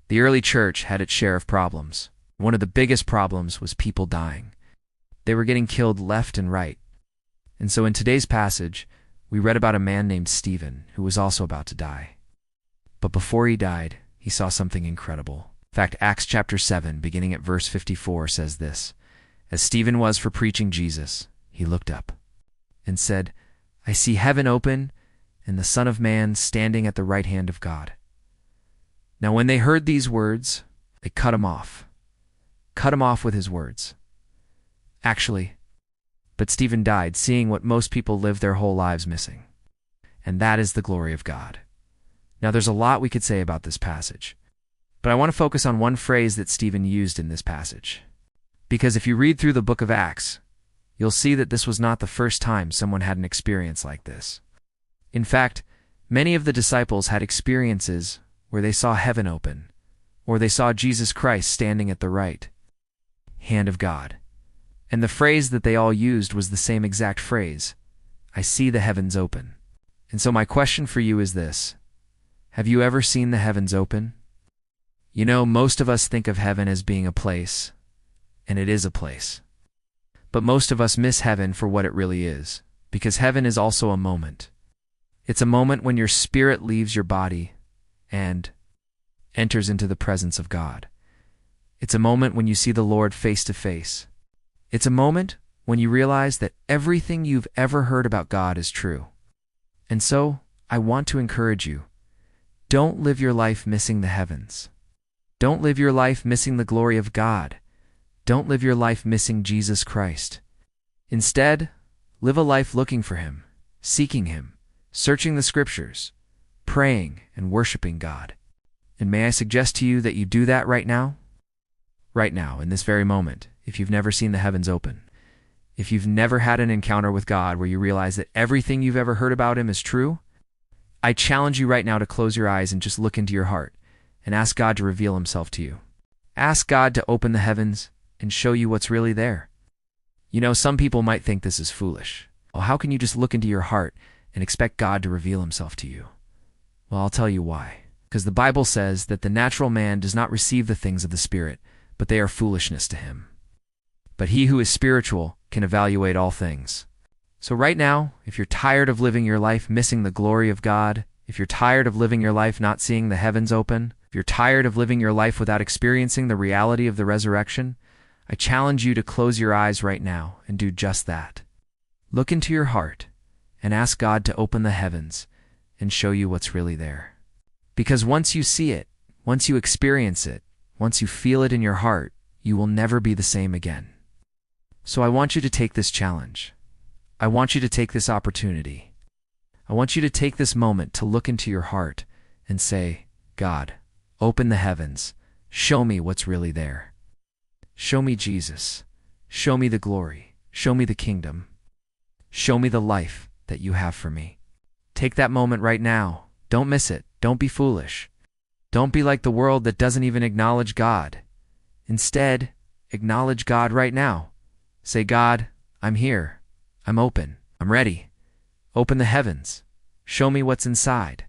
The early church had its share of problems. One of the biggest problems was people dying. They were getting killed left and right. And so in today's passage, we read about a man named Stephen who was also about to die. But before he died, he saw something incredible. In fact, Acts chapter 7, beginning at verse 54, says this: As Stephen was for preaching Jesus, he looked up and said, I see heaven open and the Son of Man standing at the right hand of God. Now when they heard these words, they cut him off. Cut him off with his words. Actually, but Stephen died, seeing what most people live their whole lives missing. And that is the glory of God. Now there's a lot we could say about this passage, but I want to focus on one phrase that Stephen used in this passage. Because if you read through the book of Acts, you'll see that this was not the first time someone had an experience like this. In fact, many of the disciples had experiences where they saw heaven open, or they saw Jesus Christ standing at the right hand of God. And the phrase that they all used was the same exact phrase: I see the heavens open. And so my question for you is this: have you ever seen the heavens open? You know, most of us think of heaven as being a place, and it is a place. But most of us miss heaven for what it really is, because heaven is also a moment. It's a moment when your spirit leaves your body and enters into the presence of God. It's a moment when you see the Lord face to face. It's a moment when you realize that everything you've ever heard about God is true. And so, I want to encourage you, don't live your life missing the heavens. Don't live your life missing the glory of God. Don't live your life missing Jesus Christ. Instead, live a life looking for Him, seeking Him, searching the Scriptures, praying and worshiping God. And may I suggest to you that you do that right now? Right now, in this very moment, if you've never seen the heavens open. If you've never had an encounter with God where you realize that everything you've ever heard about Him is true, I challenge you right now to close your eyes and just look into your heart and ask God to reveal Himself to you. Ask God to open the heavens and show you what's really there. You know, some people might think this is foolish. Well, how can you just look into your heart and expect God to reveal Himself to you? Well, I'll tell you why. Because the Bible says that the natural man does not receive the things of the Spirit, but they are foolishness to him. But he who is spiritual can evaluate all things. So right now, if you're tired of living your life missing the glory of God, if you're tired of living your life not seeing the heavens open, if you're tired of living your life without experiencing the reality of the resurrection, I challenge you to close your eyes right now and do just that. Look into your heart and ask God to open the heavens and show you what's really there. Because once you see it, once you experience it, once you feel it in your heart, you will never be the same again. So I want you to take this challenge. I want you to take this opportunity. I want you to take this moment to look into your heart and say, God, open the heavens. Show me what's really there. Show me Jesus. Show me the glory. Show me the kingdom. Show me the life that you have for me. Take that moment right now. Don't miss it. Don't be foolish. Don't be like the world that doesn't even acknowledge God. Instead, acknowledge God right now. Say, God, I'm here. I'm open. I'm ready. Open the heavens. Show me what's inside.